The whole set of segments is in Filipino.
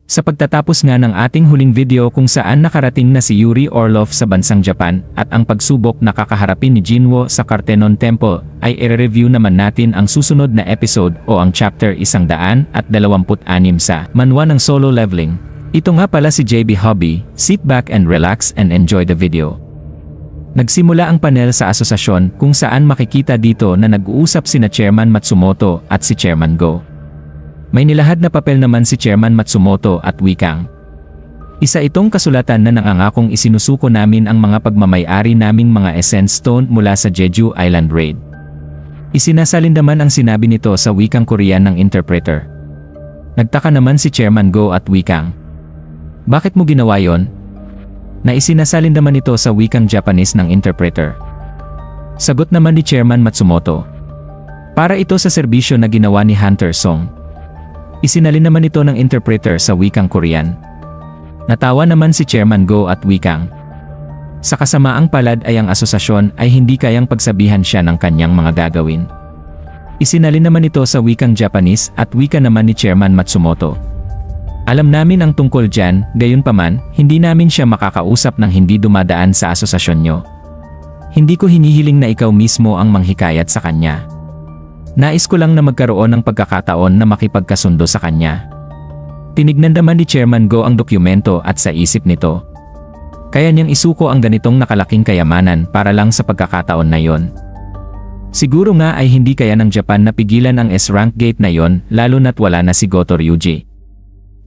Sa pagtatapos nga ng ating huling video kung saan nakarating na si Yuri Orlov sa bansang Japan at ang pagsubok na kakaharapin ni Jinwoo sa Parthenon Temple, ay i-review naman natin ang susunod na episode o ang chapter 126 sa Manhwa ng Solo Leveling. Ito nga pala si JB Hobby, sit back and relax and enjoy the video. Nagsimula ang panel sa asosasyon kung saan makikita dito na nag-uusap sina Chairman Matsumoto at si Chairman Go. May nilahad na papel naman si Chairman Matsumoto at wikang, "Isa itong kasulatan na nangangakong isinusuko namin ang mga pagmamay-ari naming mga Essence Stone mula sa Jeju Island Raid." Isinasalin naman ang sinabi nito sa wikang Korean ng interpreter. Nagtaka naman si Chairman Go at wikang, "Bakit mo ginawa yon?" Na isinasalin naman ito sa wikang Japanese ng interpreter. Sagot naman ni Chairman Matsumoto, "Para ito sa serbisyo na ginawa ni Hunter Song." Isinalin naman ito ng interpreter sa wikang Korean. Natawa naman si Chairman Go at wikang, "Sa kasamaang palad ay ang asosasyon ay hindi kayang pagsabihan siya ng kanyang mga gagawin." Isinalin naman ito sa wikang Japanese at wika naman ni Chairman Matsumoto, "Alam namin ang tungkol dyan, gayunpaman, hindi namin siya makakausap nang hindi dumadaan sa asosasyon nyo. Hindi ko hinihiling na ikaw mismo ang manghikayat sa kanya. Nais ko lang na magkaroon ng pagkakataon na makipagkasundo sa kanya." Tinignan naman ni Chairman Go ang dokumento at sa isip nito, kaya niyang isuko ang ganitong nakalaking kayamanan para lang sa pagkakataon na yon. Siguro nga ay hindi kaya ng Japan na pigilan ang S-rank gate na yon lalo na't wala na si Goto Ryuji.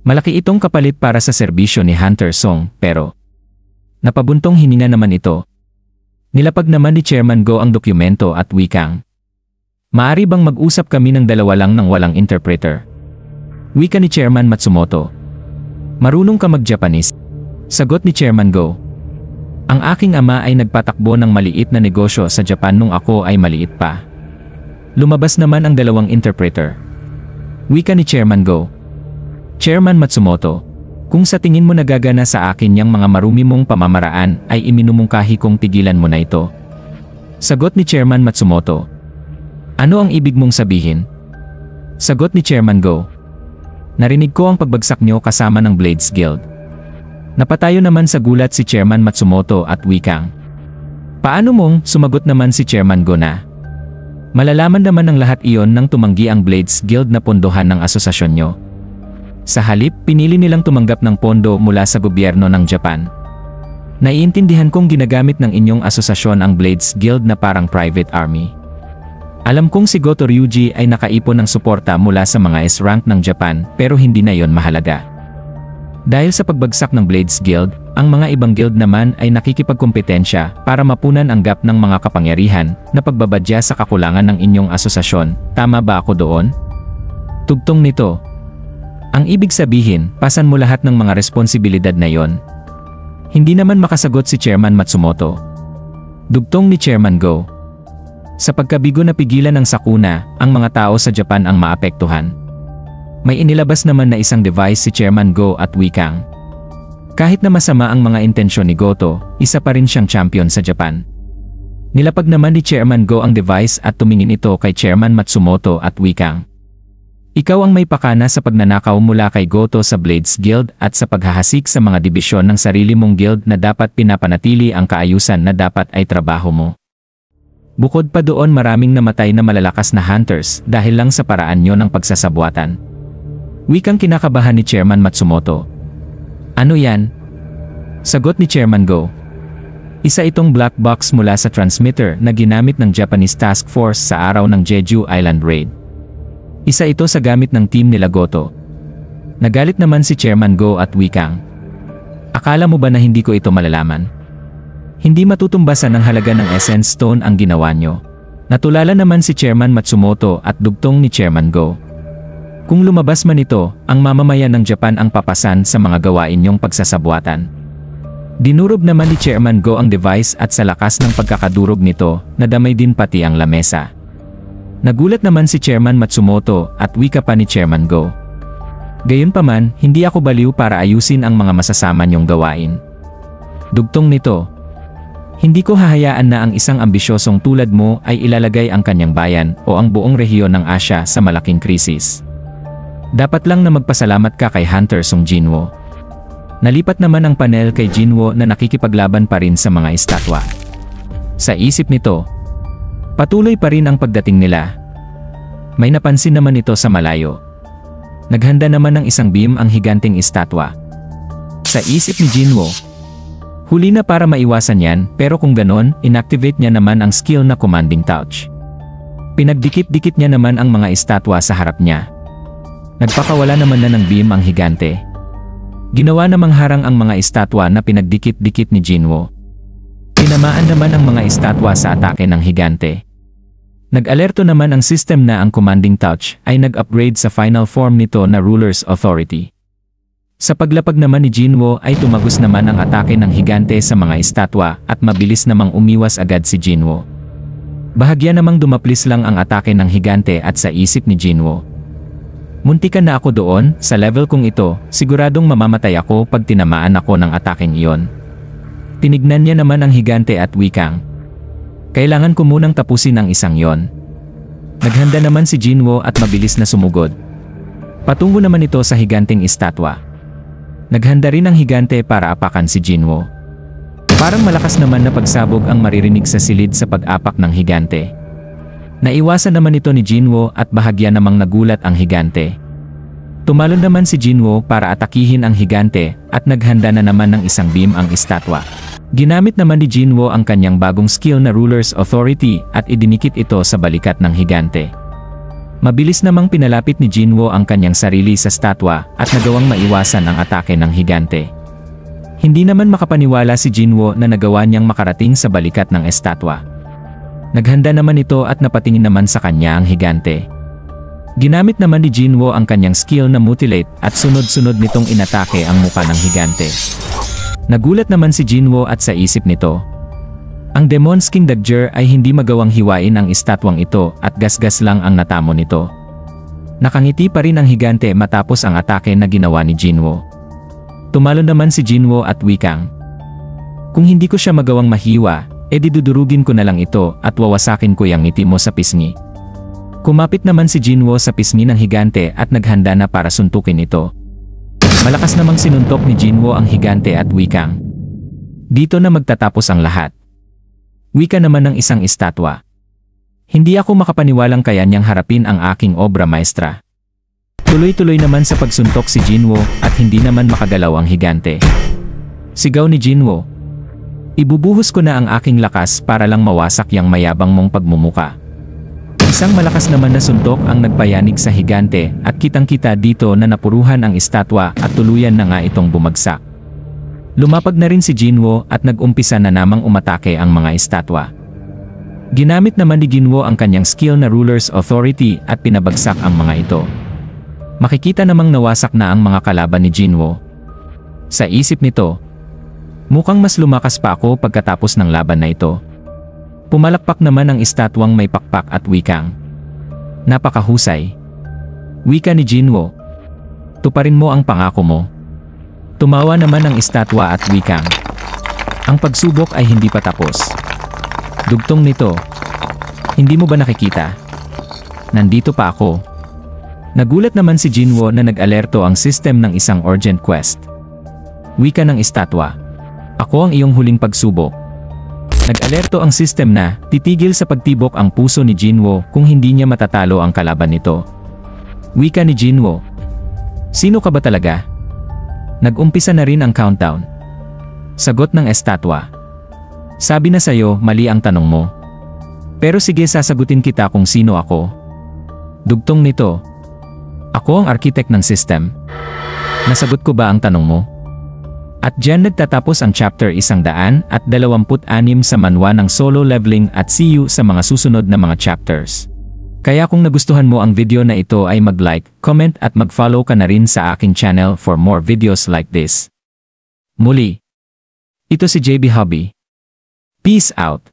Malaki itong kapalit para sa serbisyo ni Hunter Song pero napabuntong hininga naman ito. Nilapag naman ni Chairman Go ang dokumento at wikang, "Maari bang mag-usap kami ng dalawa lang ng walang interpreter?" Wika ni Chairman Matsumoto, "Marunong ka mag-Japanese?" Sagot ni Chairman Go, "Ang aking ama ay nagpatakbo ng maliit na negosyo sa Japan nung ako ay maliit pa." Lumabas naman ang dalawang interpreter. Wika ni Chairman Go, "Chairman Matsumoto, kung sa tingin mo nagagana sa akin yang mga marumi mong pamamaraan ay iminumungkahi kong tigilan mo na ito." Sagot ni Chairman Matsumoto, "Ano ang ibig mong sabihin?" Sagot ni Chairman Go, "Narinig ko ang pagbagsak nyo kasama ng Blades Guild." Napatayo naman sa gulat si Chairman Matsumoto at wikang, "Paano mong?" Sumagot naman si Chairman Go na, "Malalaman naman ng lahat iyon nang tumanggi ang Blades Guild na pondohan ng asosasyon nyo. Sa halip, pinili nilang tumanggap ng pondo mula sa gobyerno ng Japan. Naiintindihan kong ginagamit ng inyong asosasyon ang Blades Guild na parang private army. Alam kong si Goto Ryuji ay nakaipon ng suporta mula sa mga S-rank ng Japan pero hindi na yon mahalaga. Dahil sa pagbagsak ng Blades Guild, ang mga ibang guild naman ay nakikipagkompetensya para mapunan ang gap ng mga kapangyarihan na pagbabadya sa kakulangan ng inyong asosasyon. Tama ba ako doon?" Tugtong nito, "Ang ibig sabihin, pasan mo lahat ng mga responsibilidad na yon." Hindi naman makasagot si Chairman Matsumoto. Dugtong ni Chairman Go, "Sa pagkabigo na pigilan ng sakuna, ang mga tao sa Japan ang maapektuhan." May inilabas naman na isang device si Chairman Go at wikang, "Kahit na masama ang mga intensyon ni Goto, isa pa rin siyang champion sa Japan." Nilapag naman ni Chairman Go ang device at tumingin ito kay Chairman Matsumoto at wikang, "Ikaw ang may pakana sa pagnanakaw mula kay Goto sa Blades Guild at sa paghahasik sa mga dibisyon ng sarili mong guild na dapat pinapanatili ang kaayusan na dapat ay trabaho mo. Bukod pa doon maraming namatay na malalakas na hunters dahil lang sa paraan nyo ng pagsasabuatan." Wikang kinakabahan ni Chairman Matsumoto, "Ano yan?" Sagot ni Chairman Go, "Isa itong black box mula sa transmitter na ginamit ng Japanese Task Force sa araw ng Jeju Island Raid. Isa ito sa gamit ng team nila Goto." Nagalit naman si Chairman Go at wikang, "Akala mo ba na hindi ko ito malalaman? Hindi matutumbasan ng halaga ng Essence Stone ang ginawa nyo." Natulala naman si Chairman Matsumoto at dugtong ni Chairman Go, "Kung lumabas man ito, ang mamamayan ng Japan ang papasan sa mga gawain niyong pagsasabuatan." Dinurog naman ni Chairman Go ang device at sa lakas ng pagkakadurog nito, nadamay din pati ang lamesa. Nagulat naman si Chairman Matsumoto at wika pa ni Chairman Go, "Gayunpaman, hindi ako baliw para ayusin ang mga masasama niyong gawain." Dugtong nito, "Hindi ko hahayaan na ang isang ambisyosong tulad mo ay ilalagay ang kanyang bayan o ang buong rehiyon ng Asya sa malaking krisis." Dapat lang na magpasalamat ka kay Hunter Sung Jinwoo. Nalipat naman ang panel kay Jinwoo na nakikipaglaban pa rin sa mga estatwa. Sa isip nito, patuloy pa rin ang pagdating nila. May napansin naman ito sa malayo. Naghanda naman ng isang beam ang higanteng estatwa. Sa isip ni Jinwoo, huli na para maiwasan yan, pero kung ganon, inactivate niya naman ang skill na commanding touch. Pinagdikit-dikit niya naman ang mga estatwa sa harap niya. Nagpakawala naman na ng beam ang higante. Ginawa namang harang ang mga estatwa na pinagdikit-dikit ni Jinwoo. Tinamaan naman ang mga estatwa sa atake ng higante. Nag-alerto naman ang system na ang commanding touch ay nag-upgrade sa final form nito na Ruler's Authority. Sa paglapag naman ni Jinwoo ay tumagos naman ang atake ng higante sa mga estatwa at mabilis namang umiwas agad si Jinwoo. Bahagya namang dumaplis lang ang atake ng higante at sa isip ni Jinwoo, muntikan na ako doon, sa level kong ito, siguradong mamamatay ako pag tinamaan ako ng ataking iyon. Tinignan niya naman ang higante at wikang, kailangan ko munang tapusin ang isang yon. Naghanda naman si Jinwoo at mabilis na sumugod. Patungo naman ito sa higanteng estatwa. Naghanda rin ang higante para apakan si Jinwoo. Parang malakas naman na pagsabog ang maririnig sa silid sa pag-apak ng higante. Naiwasan naman ito ni Jinwoo at bahagya namang nagulat ang higante. Tumalon naman si Jinwoo para atakihin ang higante at naghanda na naman ng isang beam ang estatwa. Ginamit naman ni Jinwoo ang kanyang bagong skill na Ruler's Authority at idinikit ito sa balikat ng higante. Mabilis namang pinalapit ni Jinwoo ang kanyang sarili sa statwa at nagawang maiwasan ang atake ng higante. Hindi naman makapaniwala si Jinwoo na nagawa niyang makarating sa balikat ng estatwa. Naghanda naman ito at napatingin naman sa kanya ang higante. Ginamit naman ni Jinwoo ang kanyang skill na Mutilate at sunod-sunod nitong inatake ang muka ng higante. Nagulat naman si Jinwoo at sa isip nito, ang Demon's King Dagger ay hindi magawang hiwain ang estatwang ito at gasgas lang ang natamo nito. Nakangiti pa rin ang higante matapos ang atake na ginawa ni Jinwoo. Tumalon naman si Jinwoo at wikang, kung hindi ko siya magawang mahiwa, edi dudurugin ko na lang ito at wawasakin ko yang ngiti mo sa pisngi. Kumapit naman si Jinwoo sa pisngi ng higante at naghanda na para suntukin ito. Malakas namang sinuntok ni Jinwoo ang higante at wikang, dito na magtatapos ang lahat. Wika naman ng isang estatwa, hindi ako makapaniwalang kaya niyang harapin ang aking obra maestra. Tuloy-tuloy naman sa pagsuntok si Jinwoo at hindi naman makagalaw ang higante. Sigaw ni Jinwoo, ibubuhos ko na ang aking lakas para lang mawasak yang mayabang mong pagmumuka. Isang malakas naman na suntok ang nagpayanig sa higante at kitang-kita dito na napuruhan ang estatwa at tuluyan na nga itong bumagsak. Lumapag na rin si Jinwoo at nag-umpisa na namang umatake ang mga estatwa. Ginamit naman ni Jinwoo ang kanyang skill na Ruler's Authority at pinabagsak ang mga ito. Makikita namang nawasak na ang mga kalaban ni Jinwoo. Sa isip nito, mukhang mas lumakas pa ako pagkatapos ng laban na ito. Pumalakpak naman ang estatwang may pakpak at wikang, napakahusay. Wika ni Jinwoo, tuparin mo ang pangako mo. Tumawa naman ang estatwa at wikang, ang pagsubok ay hindi pa tapos. Dugtong nito, hindi mo ba nakikita? Nandito pa ako. Nagulat naman si Jinwoo na nag-alerto ang system ng isang urgent quest. Wika ng estatwa, ako ang iyong huling pagsubok. Nag-alerto ang system na titigil sa pagtibok ang puso ni Jinwoo kung hindi niya matatalo ang kalaban nito. Wika ni Jinwoo, sino ka ba talaga? Nag-umpisa na rin ang countdown. Sagot ng estatwa, sabi na sa'yo, mali ang tanong mo. Pero sige, sasagutin kita kung sino ako. Dugtong nito, ako ang architect ng system. Nasagot ko ba ang tanong mo? At diyan nagtatapos ang chapter 126 sa manhwa ng solo leveling at see you sa mga susunod na mga chapters. Kaya kung nagustuhan mo ang video na ito ay mag-like, comment at mag-follow ka na rin sa aking channel for more videos like this. Muli, ito si JB Hobby. Peace out!